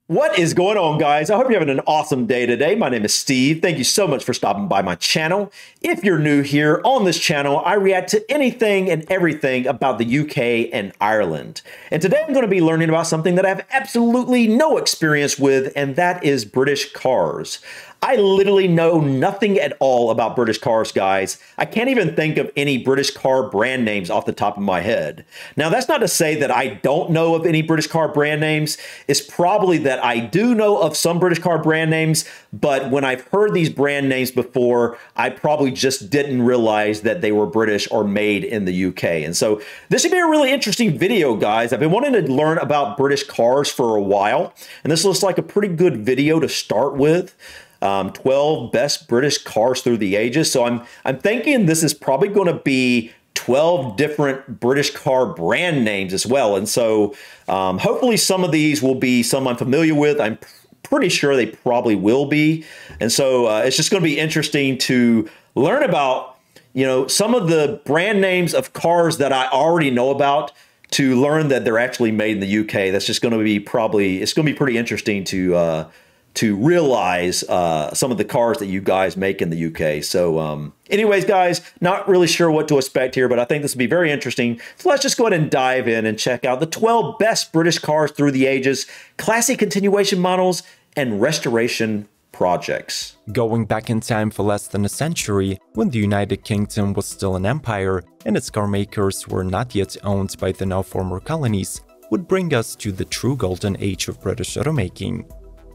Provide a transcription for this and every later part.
What is going on, guys? I hope you're having an awesome day today. My name is Steve. Thank you so much for stopping by my channel. If you're new here on this channel, I react to anything and everything about the UK and Ireland. And today I'm going to be learning about something that I have absolutely no experience with, and that is British cars. I literally know nothing at all about British cars, guys. I can't even think of any British car brand names off the top of my head. Now, that's not to say that I don't know of any British car brand names. It's probably that I do know of some British car brand names, but when I've heard these brand names before, I probably just didn't realize that they were British or made in the UK. And so this should be a really interesting video, guys. I've been wanting to learn about British cars for a while, and this looks like a pretty good video to start with. 12 best British cars through the ages. So I'm thinking this is probably going to be 12 different British car brand names as well. And so hopefully some of these will be some I'm familiar with. I'm pretty sure they probably will be. And so it's just going to be interesting to learn about, you know, some of the brand names of cars that I already know about, to learn that they're actually made in the UK. That's just going to be it's going to be pretty interesting to realize some of the cars that you guys make in the UK. So anyways, guys, not really sure what to expect here, but I think this will be very interesting. So let's just go ahead and dive in and check out the 12 best British cars through the ages, classic continuation models, and restoration projects. Going back in time for less than a century, when the United Kingdom was still an empire and its car makers were not yet owned by the now former colonies, would bring us to the true golden age of British automaking.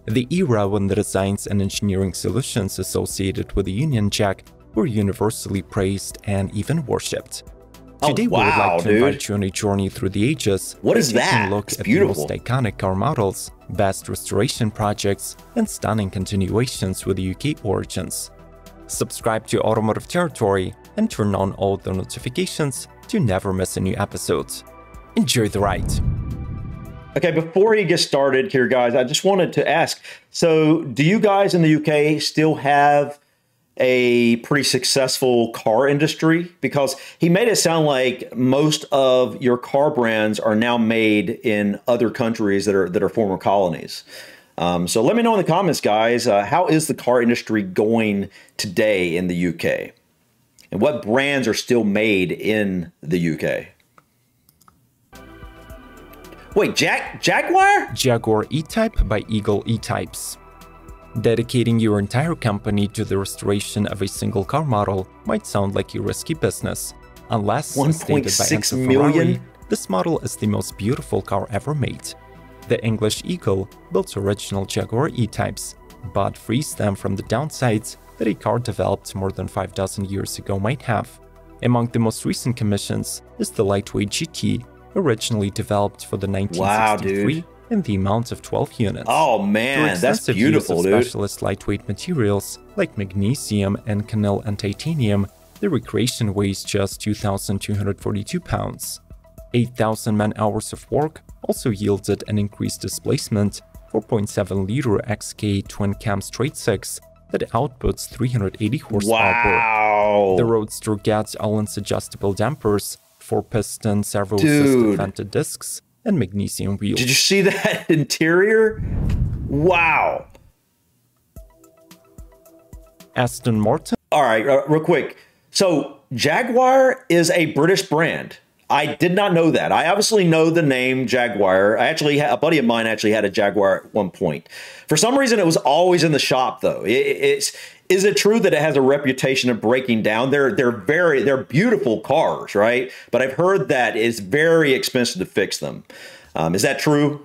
The era when the designs and engineering solutions associated with the Union Jack were universally praised and even worshipped. Today we would like to invite you on a journey through the ages. What is that? Look at the most iconic car models, best restoration projects, and stunning continuations with the UK origins. Subscribe to Automotive Territory and turn on all the notifications to never miss a new episode. Enjoy the ride! Okay, before he gets started here, guys, I just wanted to ask, so do you guys in the UK still have a pretty successful car industry? Because he made it sound like most of your car brands are now made in other countries that are former colonies. So let me know in the comments, guys, how is the car industry going today in the UK? And what brands are still made in the UK? Wait, Jaguar? Jaguar E-Type by Eagle E-Types. Dedicating your entire company to the restoration of a single car model might sound like a risky business. Unless, stated by Enzo Ferrari, this model is the most beautiful car ever made. The English Eagle built original Jaguar E-Types, but frees them from the downsides that a car developed more than 5 years ago might have. Among the most recent commissions is the lightweight GT, originally developed for the 1963 in the amount of 12 units. Oh man, that's beautiful, dude. Specialist lightweight materials like magnesium, Inconel, and titanium, the recreation weighs just 2,242 pounds. 8,000 man-hours of work also yielded an increased displacement, 4.7-liter XK twin-cam straight-six that outputs 380 horsepower. Wow! The Roadster gets Allen's adjustable dampers, 4-piston servo-assisted vented discs, and magnesium wheels. Did you see that interior? Wow. Aston Martin. All right, real quick. So Jaguar is a British brand. I did not know that. I obviously know the name Jaguar. I actually a buddy of mine actually had a Jaguar at one point. For some reason, it was always in the shop though. Is it true that it has a reputation of breaking down? They're beautiful cars, right? But I've heard that it's very expensive to fix them. Is that true?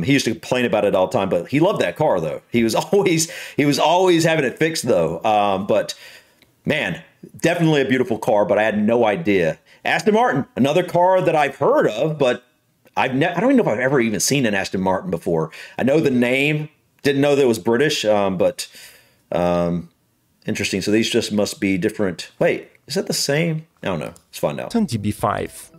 He used to complain about it all the time, but he loved that car though. He was always having it fixed though. But man, definitely a beautiful car, but I had no idea. Aston Martin, another car that I've heard of, but I don't even know if I've ever even seen an Aston Martin before. I know the name, didn't know that it was British, but interesting. So these just must be different. Wait, is that the same? I don't know. Let's find out. DB5.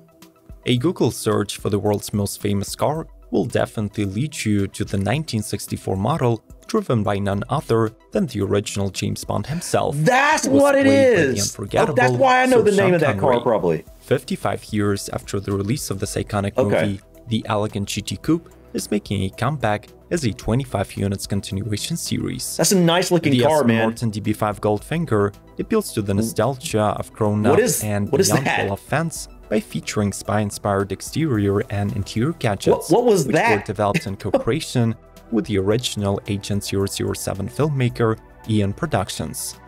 A Google search for the world's most famous car will definitely lead you to the 1964 model, driven by none other than the original James Bond himself. That's what it is! Oh, that's why I know the name of that car, probably. 55 years after the release of this iconic movie, the elegant GT Coupe is making a comeback as a 25 units continuation series. That's a nice looking car, Aston man. Martin DB5 Goldfinger appeals to the nostalgia of grown-up and beyond wall of fence by featuring spy-inspired exterior and interior gadgets, what was which that? were developed in cooperation with the original Agent 007 filmmaker Ian Productions.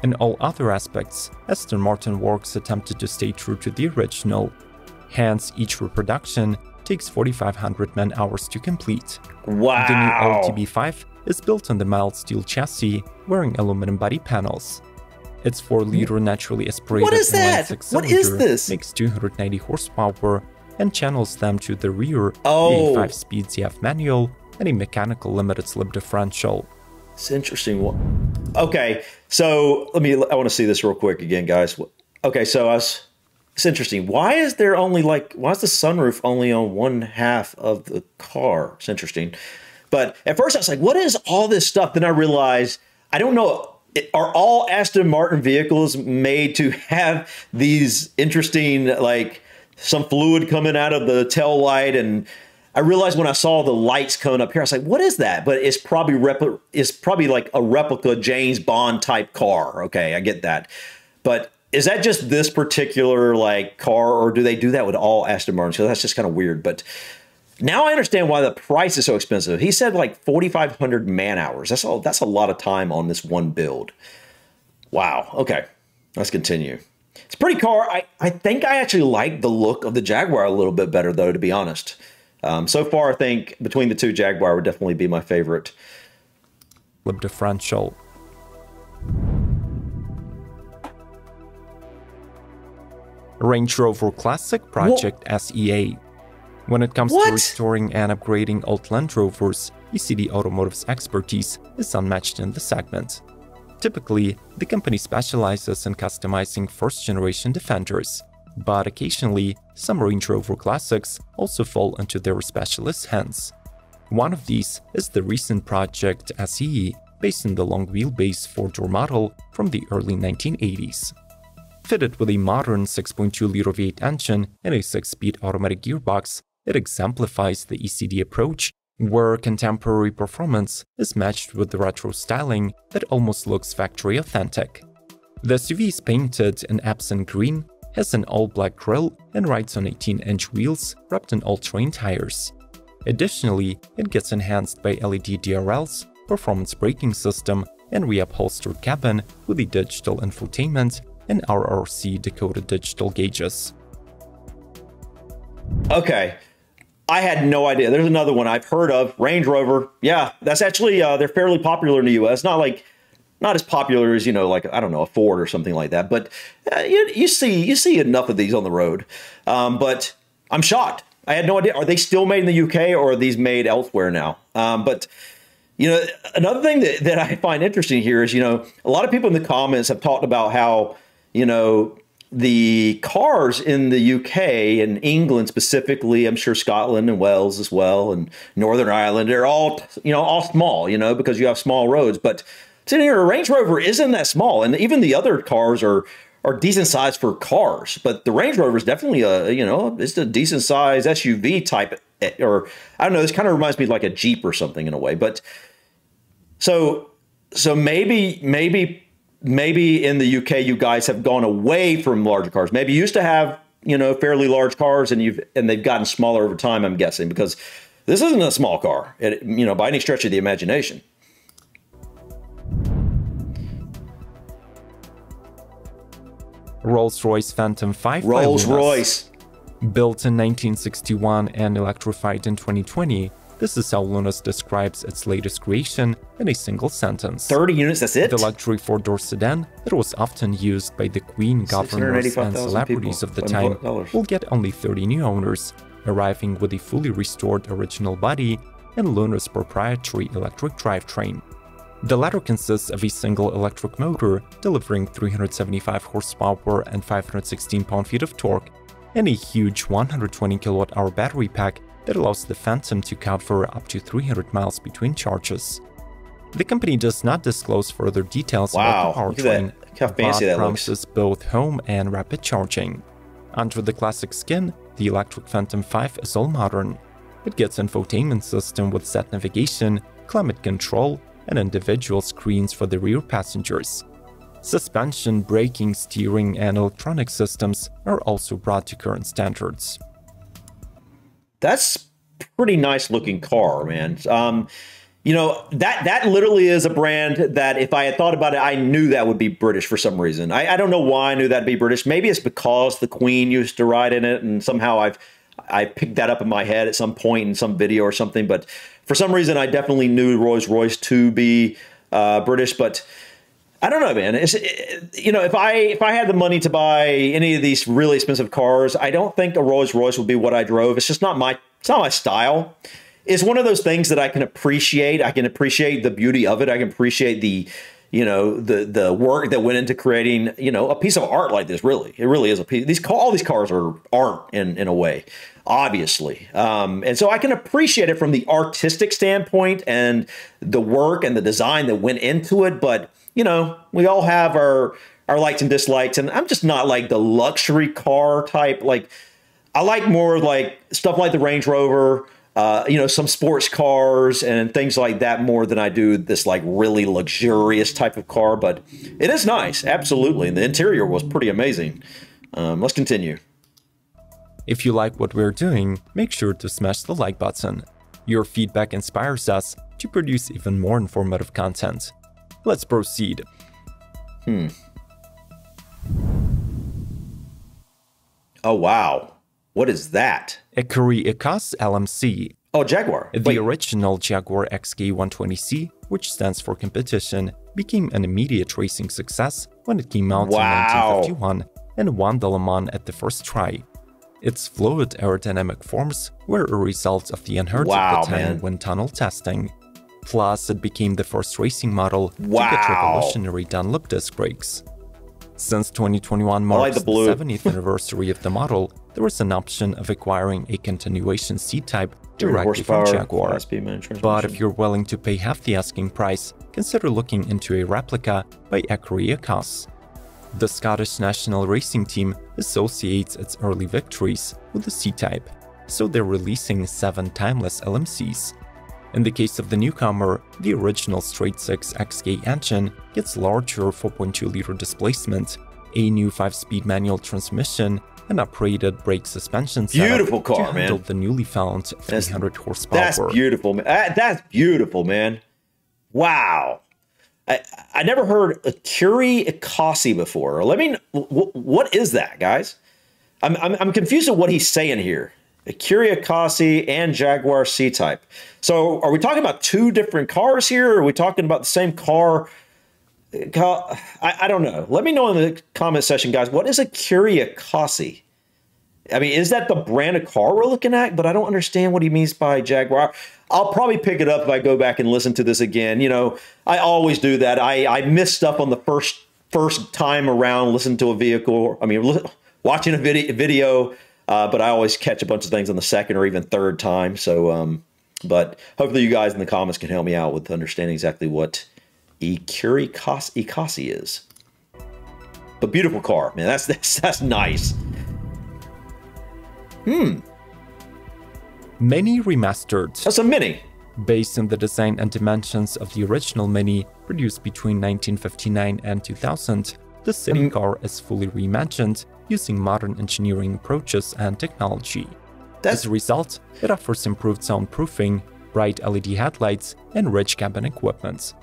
In all other aspects, Aston Martin Works attempted to stay true to the original. Hence, each reproduction takes 4,500 man-hours to complete. Wow! The new LTB5 is built on the mild steel chassis, wearing aluminum body panels. Its 4-liter naturally aspirated inline six-cylinder makes 290 horsepower and channels them to the rear via a 5-speed ZF manual and a mechanical limited slip differential. It's interesting. Okay, so I want to see this real quick again, guys. Okay, so it's interesting. Why is the sunroof only on one half of the car? It's interesting. But at first I was like, what is all this stuff? Then I realized, I don't know, are all Aston Martin vehicles made to have these interesting, like some fluid coming out of the tail light? And I realized when I saw the lights coming up here, I was like, what is that? But it's probably like a replica James Bond type car. Okay, I get that. But is that just this particular like car, or do they do that with all Aston Martins? So that's just kind of weird. But now I understand why the price is so expensive. He said like 4,500 man hours. That's a lot of time on this one build. Wow. Okay, let's continue. It's a pretty car. I think I actually like the look of the Jaguar a little bit better, though, to be honest. So far, I think between the two, Jaguar would definitely be my favorite. Lip differential. Range Rover Classic Project SEA. When it comes to restoring and upgrading old Land Rovers, ECD Automotive's expertise is unmatched in the segment. Typically, the company specializes in customizing first-generation Defenders, but occasionally, some Range Rover Classics also fall into their specialist hands. One of these is the recent Project SE, based on the long wheelbase 4-door model from the early 1980s. Fitted with a modern 6.2-liter V8 engine and a 6-speed automatic gearbox, it exemplifies the ECD approach, where contemporary performance is matched with the retro styling that almost looks factory authentic. The SUV is painted in Epsom green, has an all-black grille, and rides on 18-inch wheels wrapped in all-terrain tires. Additionally, it gets enhanced by LED DRLs, performance braking system, and reupholstered cabin with a digital infotainment and RRC decoded digital gauges. Okay, I had no idea. There's another one I've heard of, Range Rover. Yeah, that's actually, they're fairly popular in the US. Not as popular as, like, I don't know, a Ford or something like that. But you see enough of these on the road. But I'm shocked. I had no idea. Are they still made in the UK, or are these made elsewhere now? But another thing that I find interesting here is, a lot of people in the comments have talked about how, the cars in the UK and England specifically, I'm sure Scotland and Wales as well, and Northern Ireland, they're all, all small, because you have small roads. But sitting here, a Range Rover isn't that small. And even the other cars are decent size for cars. But the Range Rover is definitely it's a decent size SUV type, or I don't know, this kind of reminds me of like a Jeep or something in a way. But so maybe in the UK, you guys have gone away from larger cars. Maybe you used to have, fairly large cars, and they've gotten smaller over time, I'm guessing, because this isn't a small car, by any stretch of the imagination. Rolls-Royce Phantom 5 Rolls-Royce. Built in 1961 and electrified in 2020, this is how Lunas describes its latest creation in a single sentence. 30 units, that's it? The luxury 4-door sedan that was often used by the Queen, governors, and celebrities of the time will get only 30 new owners, arriving with a fully restored original body and Luna's proprietary electric drivetrain. The latter consists of a single electric motor delivering 375 horsepower and 516 pound-feet of torque, and a huge 120 kilowatt-hour battery pack that allows the Phantom to cover up to 300 miles between charges. The company does not disclose further details about the powertrain, but promises both home and rapid charging. Under the classic skin, the electric Phantom 5 is all modern. It gets infotainment system with sat navigation, climate control, and individual screens for the rear passengers. Suspension, braking, steering, and electronic systems are also brought to current standards. That's pretty nice looking car, man. You know, that literally is a brand that if I had thought about it, I knew that would be British for some reason. I don't know why I knew that'd be British. Maybe it's because the Queen used to ride in it, and somehow I picked that up in my head at some point in some video or something. But for some reason, I definitely knew Rolls-Royce to be British. But I don't know, man. You know, if I had the money to buy any of these really expensive cars, I don't think a Rolls-Royce would be what I drove. It's just not my style. It's one of those things that I can appreciate. I can appreciate the beauty of it. I can appreciate the, you know, the work that went into creating, you know, a piece of art like this. Really, it really is a piece. All these cars are art in a way, obviously, and so I can appreciate it from the artistic standpoint and the work and the design that went into it. But you know, we all have our likes and dislikes, and I'm just not like the luxury car type. Like, I like more like stuff like the Range Rover. You know, some sports cars and things like that more than I do this like really luxurious type of car, but it is nice. Absolutely. And the interior was pretty amazing. Let's continue. If you like what we're doing, make sure to smash the like button. Your feedback inspires us to produce even more informative content. Let's proceed. Oh, wow. What is that? Écurie Écosse LMC. Oh, Jaguar. The original Jaguar XK120C, which stands for competition, became an immediate racing success when it came out in 1951 and won the Le Mans at the first try. Its fluid aerodynamic forms were a result of the unheard of the time wind tunnel testing. Plus, it became the first racing model to get revolutionary Dunlop disc brakes. Since 2021 marks the 70th anniversary of the model, there was an option of acquiring a continuation C-Type directly from Jaguar. But if you're willing to pay half the asking price, consider looking into a replica by Écurie Écosse. The Scottish national racing team associates its early victories with the C-Type, so they're releasing 7 timeless LMCs. In the case of the newcomer, the original straight-six XK engine gets larger 4.2-liter displacement, a new 5-speed manual transmission, and upgraded brake suspension setup to handle the newly found 300 horsepower. That's beautiful, man. That's beautiful, man. Wow. I never heard Écurie Écosse before. Let me. What is that, guys? I'm confused at what he's saying here. Écurie Écosse and Jaguar C-Type. So are we talking about 2 different cars here? Or are we talking about the same car? I don't know. Let me know in the comment section, guys. What is Écurie Écosse? I mean, is that the brand of car we're looking at? But I don't understand what he means by Jaguar. I'll probably pick it up if I go back and listen to this again. You know, I always do that. I miss stuff on the first time around listening to a vehicle. I mean, watching a video. But I always catch a bunch of things on the second or even third time. So, but hopefully you guys in the comments can help me out with understanding exactly what Écurie Écosse is. But beautiful car, man. That's nice. Mini Remastered. That's a Mini. Based on the design and dimensions of the original Mini, produced between 1959 and 2000, the city car is fully reimagined using modern engineering approaches and technology. As a result, it offers improved soundproofing, bright LED headlights, and rich cabin equipment.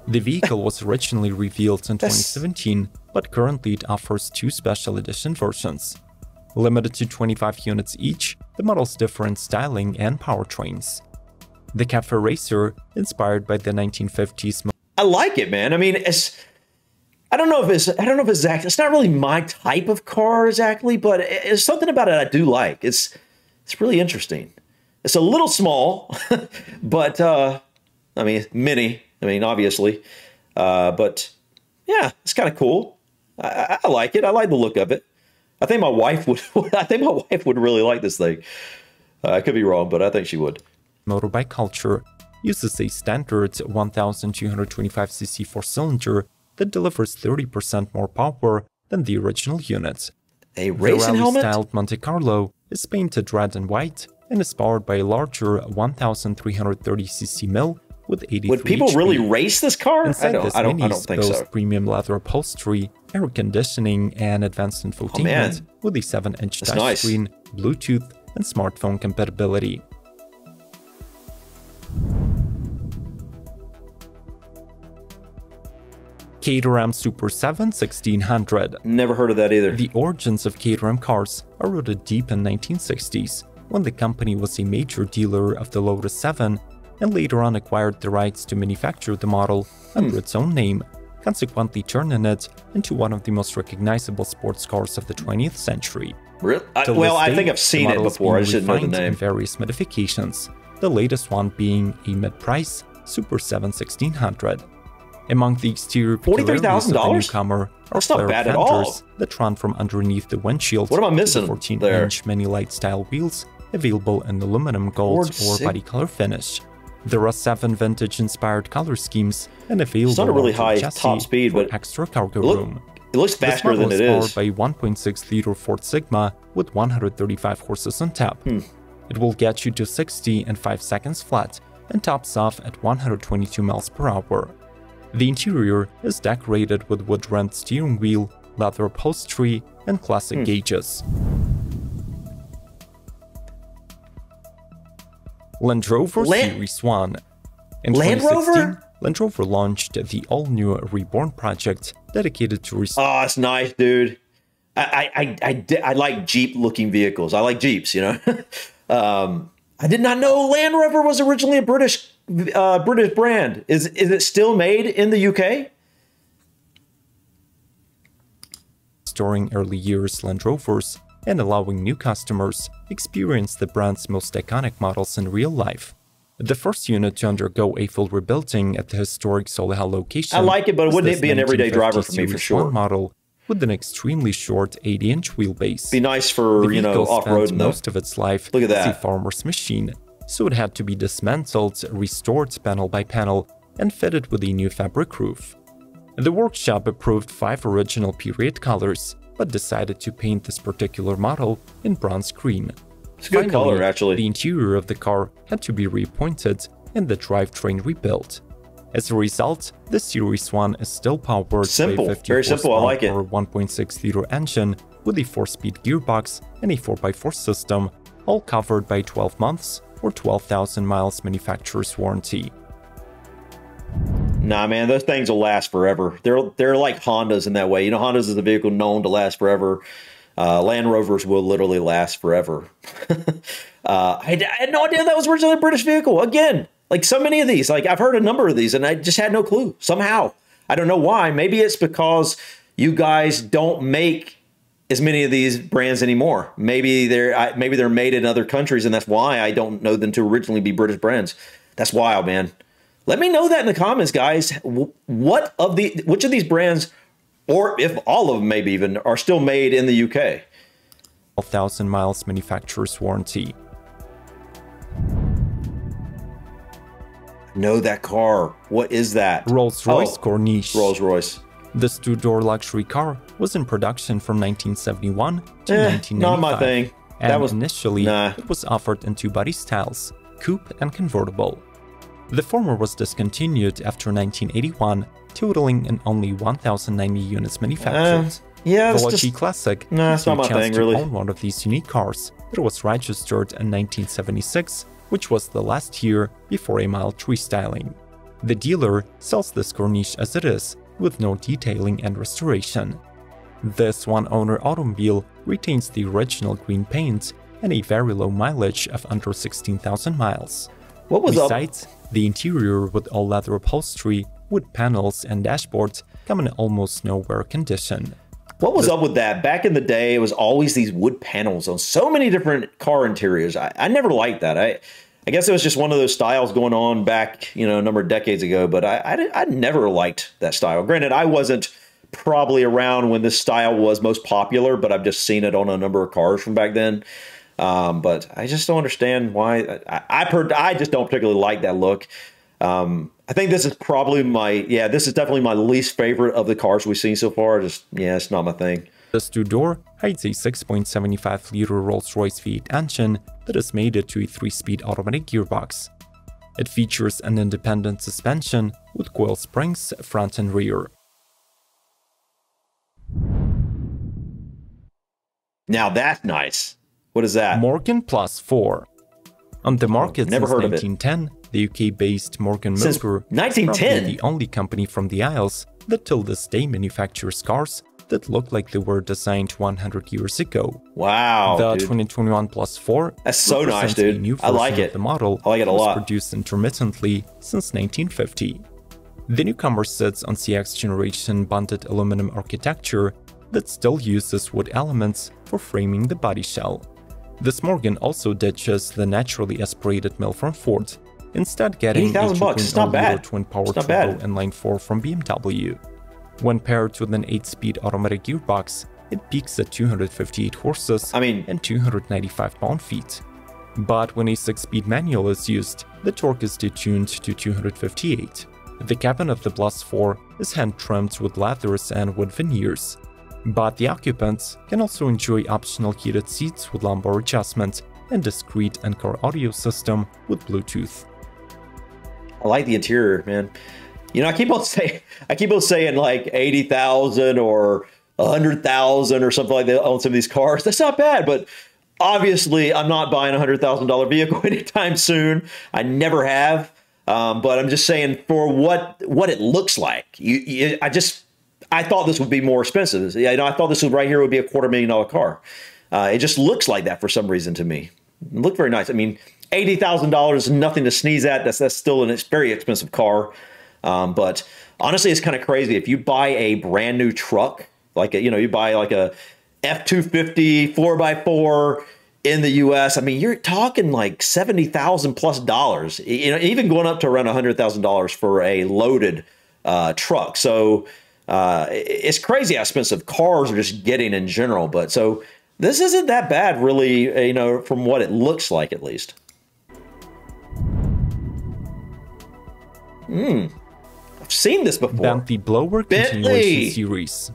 The vehicle was originally revealed in 2017, but currently it offers 2 special edition versions. Limited to 25 units each, the models differ in styling and powertrains. The Cafe Racer, inspired by the 1950s. I like it, man. I mean, I don't know if it's exactly, it's not really my type of car exactly, but it's something about it I do like. It's really interesting. It's a little small, but I mean, mini. I mean, obviously, but yeah, it's kind of cool. I like it. I like the look of it. I think my wife would. I think my wife would really like this thing. I could be wrong, but I think she would. Motorbike culture uses a standard 1,225cc 4-cylinder that delivers 30% more power than the original unit. A racing helmet? The rally-styled Monte Carlo is painted red and white and is powered by a larger 1,330cc mill with 83 Would people HP. really race this car? Inside I don't think so. Premium leather upholstery, air conditioning, and advanced infotainment with a 7-inch touchscreen, Bluetooth, and smartphone compatibility. Caterham Super 7 1600. Never heard of that either. The origins of Caterham cars are rooted deep in 1960s, when the company was a major dealer of the Lotus 7 and later on acquired the rights to manufacture the model under its own name, consequently turning it into one of the most recognizable sports cars of the 20th century. Really? Well, I think I've seen it before, I just didn't know the name. In various modifications, the latest one being a mid-price Super 7 1600. Among the exterior peculiarities of the newcomer are flare fenders that run from underneath the windshield. What am I missing? 14-inch mini-light style wheels available in aluminum gold or body color finish. There are 7 vintage-inspired color schemes and available. It's not a really high top speed, but extra cargo room. It looks faster than it is. Powered by a 1.6-liter Ford Sigma with 135 horses on tap. It will get you to 60 in 5 seconds flat and tops off at 122 miles per hour. The interior is decorated with wood-rimmed steering wheel, leather upholstery, and classic gauges. Land Rover Series 1. In 2016, Land Rover launched the all-new Reborn project dedicated to Oh, it's nice, dude. I like Jeep-looking vehicles. I like Jeeps, you know. I did not know Land Rover was originally a British brand. Is it still made in the UK? Storing early years Land Rovers and allowing new customers experience the brand's most iconic models in real life. The first unit to undergo a full rebuilding at the historic Solihull location. I like it, but wouldn't it be an everyday driver for me for sure? Model with an extremely short 80-inch wheelbase. Be nice for, you know, off-road. Most of its life Look at that. as a farmer's machine, so it had to be dismantled, restored panel by panel, and fitted with a new fabric roof. The workshop approved 5 original period colors, but decided to paint this particular model in bronze green. It's a good color, actually. The interior of the car had to be repointed and the drivetrain rebuilt. As a result, the Series 1 is still powered by a 50 very simple, I like it. 1.6-liter engine with a 4-speed gearbox and a 4x4 system, all covered by 12 months or 12,000 miles manufacturer's warranty. Nah, man, those things will last forever. They're like Hondas in that way. You know, Hondas is a vehicle known to last forever. Land Rovers will literally last forever. I had no idea that was originally a British vehicle. Again, like so many of these, like I've heard a number of these and I just had no clue somehow. I don't know why. Maybe it's because you guys don't make as many of these brands anymore. Maybe they're made in other countries and that's why I don't know them to originally be British brands. That's wild, man. Let me know that in the comments, guys. Which of these brands, or if all of them maybe even, are still made in the UK? 12,000 miles manufacturer's warranty. Know that car. What is that? Rolls-Royce Corniche. Rolls-Royce. This 2-door luxury car was in production from 1971 to 1995. Not my thing. And initially, it was offered in 2 body styles, coupe and convertible. The former was discontinued after 1981, totaling in only 1,090 units manufactured. Yeah, the Logi Classic that's not my thing, really. Own one of these unique cars that was registered in 1976, which was the last year before a mild restyling. The dealer sells this Corniche as it is, with no detailing and restoration. This one-owner automobile retains the original green paint and a very low mileage of under 16,000 miles. Besides, the interior with all leather upholstery, wood panels, and dashboard come in almost no-wear condition. What was up with that? Back in the day, it was always these wood panels on so many different car interiors. I never liked that. I guess it was just one of those styles going on back, you know, a number of decades ago, but I never liked that style. Granted, I wasn't probably around when this style was most popular, but I've just seen it on a number of cars from back then. But I just don't understand why. I just don't particularly like that look. I think this is probably this is definitely my least favorite of the cars we've seen so far. It's not my thing. This 2-door hides a 6.75-liter Rolls-Royce V8 engine that has made it to a 3-speed automatic gearbox. It features an independent suspension with coil springs front and rear. Now that's nice. What is that? Morgan Plus 4. On the market Never since heard of it. 1910, the UK-based Morgan Since Motor 1910? is probably the only company from the Isles that till this day manufactures cars that look like they were designed 100 years ago. Wow, The dude. 2021 Plus 4 That's so nice, represents a dude. new I like version it. of the model I like it a that was lot. produced intermittently since 1950. The newcomer sits on CX generation bonded aluminum architecture that still uses wood elements for framing the body shell. This Morgan also ditches the naturally aspirated mill from Ford, instead getting a 80,000 bucks. It's not 2.0 bad. liter twin-power It's not turbo bad. inline 4 from BMW. When paired with an 8-speed automatic gearbox, it peaks at 258 horses and 295 pound-feet. But when a 6-speed manual is used, the torque is detuned to 258. The cabin of the Plus 4 is hand-trimmed with leathers and wood veneers. But the occupants can also enjoy optional heated seats with lumbar adjustment and discrete in-car audio system with Bluetooth. I like the interior, man. You know, I keep on saying like 80,000 or 100,000 or something like that on some of these cars. That's not bad, but obviously I'm not buying a $100,000 vehicle anytime soon. I never have. But I'm just saying for what it looks like. I thought this would be more expensive. You know, I thought this right here would be a $250,000 car. It just looks like that for some reason to me. It looked very nice. I mean, $80,000 is nothing to sneeze at. That's still a very expensive car. But honestly, it's kind of crazy. If you buy a brand new truck, like you buy like a F-250 4x4 in the U.S., I mean, you're talking like $70,000 plus dollars. You know, even going up to around $100,000 for a loaded truck. So it's crazy how expensive cars are just getting in general. But so this isn't that bad, really. You know, from what it looks like, at least. I've seen this before. Bentley Blower Continuation Series.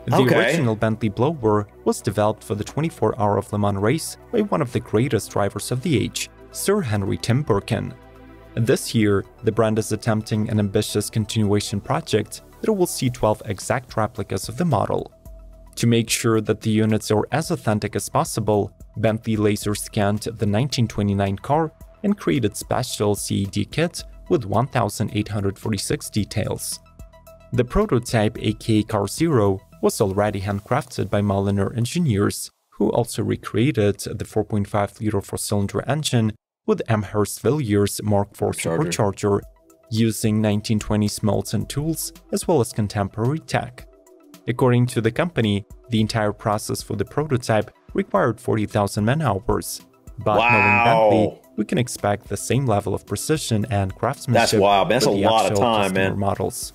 The original Bentley Blower was developed for the 24 Hour of Le Mans race by one of the greatest drivers of the age, Sir Henry Tim Birkin. This year, the brand is attempting an ambitious continuation project that will see 12 exact replicas of the model. To make sure that the units are as authentic as possible, Bentley laser scanned the 1929 car and created special CAD kit with 1,846 details. The prototype, aka Car Zero, was already handcrafted by Mulliner engineers, who also recreated the 4.5-liter four-cylinder engine with Amherst Villiers Mark IV supercharger, using 1920s molds and tools as well as contemporary tech. According to the company, the entire process for the prototype required 40,000 man-hours. But knowing Bentley, we can expect the same level of precision and craftsmanship. That's wild. That's a lot of time, man. Models.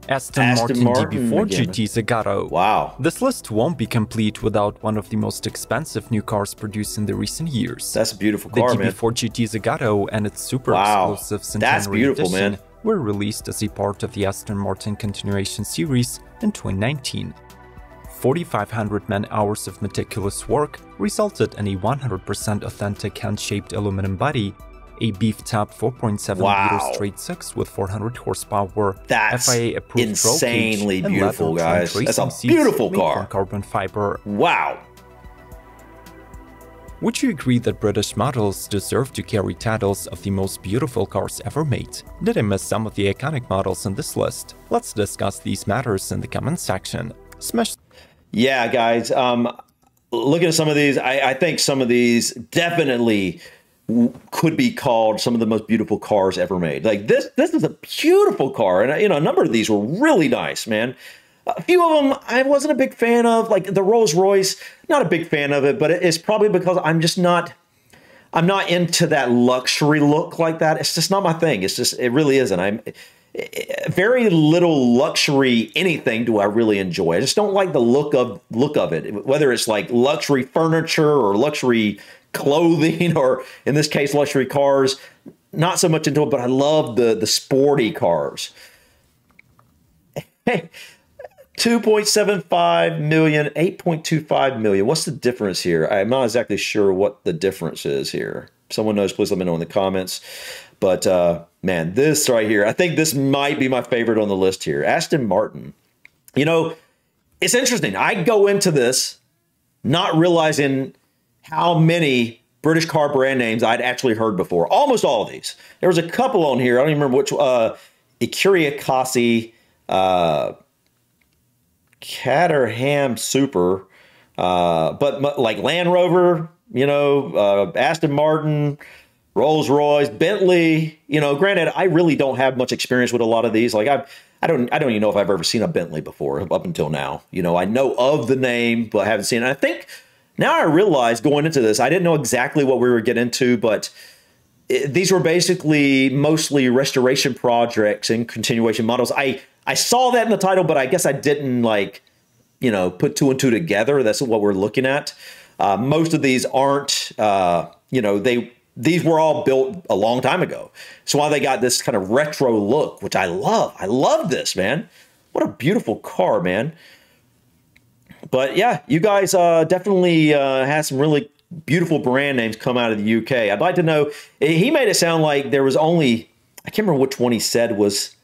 Aston Martin DB4 GT Zagato. Wow. This list won't be complete without one of the most expensive new cars produced in the recent years. That's a beautiful car, man. The DB4 GT Zagato and its super exclusive Centenary Edition were released as a part of the Aston Martin Continuation Series in 2019. 4,500 man-hours of meticulous work resulted in a 100% authentic hand-shaped aluminum body, a beef-top 4.7-liter straight six with 400 horsepower, that's FIA-approved insanely beautiful, guys. That's a beautiful car. From carbon fiber. Wow. Would you agree that British models deserve to carry titles of the most beautiful cars ever made? Did I miss some of the iconic models in this list? Let's discuss these matters in the comment section. Smash. Yeah, guys. Looking at some of these, I think some of these definitely could be called some of the most beautiful cars ever made. Like this is a beautiful car, and a number of these were really nice, man. A few of them I wasn't a big fan of, like the Rolls Royce. Not a big fan of it, but it's probably because I'm not into that luxury look like that. It's just not my thing. It really isn't. Very little luxury anything do I really enjoy. I just don't like the look of it, whether it's like luxury furniture or luxury clothing, or in this case, luxury cars. Not so much into it, but I love the sporty cars. 2.75 million, 8.25 million. What's the difference here? I'm not exactly sure what the difference is here. If someone knows, please let me know in the comments. But man, this right here, I think this might be my favorite on the list here. Aston Martin. You know, it's interesting. I go into this not realizing how many British car brand names I'd actually heard before. Almost all of these. There was a couple on here. I don't even remember which. Ecuria Kasi, Caterham Super, but like Land Rover, you know, Aston Martin, Rolls Royce, Bentley. You know, granted, I really don't have much experience with a lot of these. Like I don't even know if I've ever seen a Bentley before up until now. You know, I know of the name, but I haven't seen it. And I think now I realize going into this, I didn't know exactly what we were getting into, but these were basically mostly restoration projects and continuation models. I saw that in the title, but I guess I didn't like, you know, put two and two together. That's what we're looking at. Most of these aren't, you know, these were all built a long time ago. So while they got this kind of retro look, which I love. I love this, man. What a beautiful car, man. But yeah, you guys definitely had some really beautiful brand names come out of the UK. I'd like to know, he made it sound like there was only, I can't remember which one he said was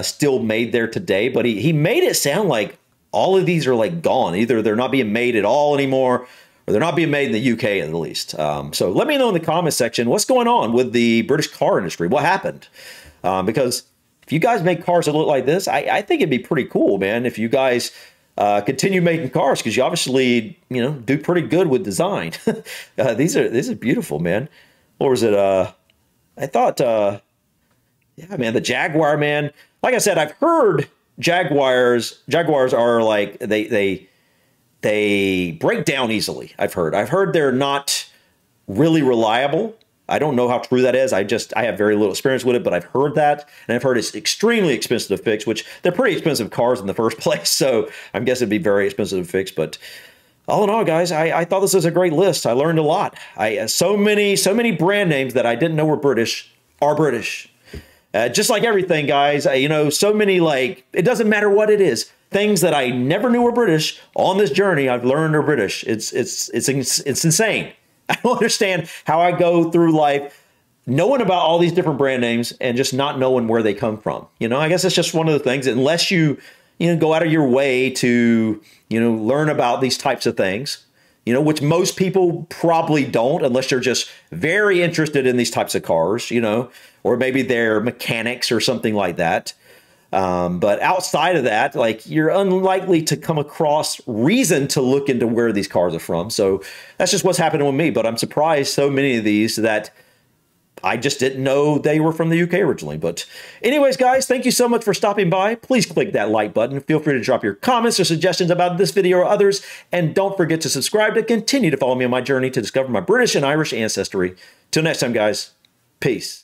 still made there today, but he made it sound like all of these are like gone. Either they're not being made at all anymore, or they're not being made in the UK at least. So let me know in the comment section what's going on with the British car industry. What happened? Because if you guys make cars that look like this, I think it'd be pretty cool, man, if you guys continue making cars, because you obviously, you know, do pretty good with design. These are beautiful, man. Or was it? I thought, yeah, man, the Jaguar, man. Like I said, I've heard Jaguars are like they break down easily. I've heard they're not really reliable. I don't know how true that is. I have very little experience with it, but I've heard that, and I've heard it's extremely expensive to fix, which they're pretty expensive cars in the first place. So I'm guessing it'd be very expensive to fix. But all in all, guys, I thought this was a great list. I learned a lot. So many brand names that I didn't know were British are British. Just like everything, guys, you know, so many, like, it doesn't matter what it is. Things that I never knew were British on this journey, I've learned are British. It's insane. I don't understand how I go through life knowing about all these different brand names and just not knowing where they come from. You know, I guess it's just one of the things, unless you go out of your way to, you know, learn about these types of things, you know, which most people probably don't, unless they're just very interested in these types of cars, you know, or maybe they're mechanics or something like that. But outside of that, like, you're unlikely to come across reason to look into where these cars are from. So that's just what's happening with me. But I'm surprised so many of these that I just didn't know they were from the UK originally. But anyways, guys, thank you so much for stopping by. Please click that like button. Feel free to drop your comments or suggestions about this video or others. And don't forget to subscribe to continue to follow me on my journey to discover my British and Irish ancestry. Till next time, guys, peace.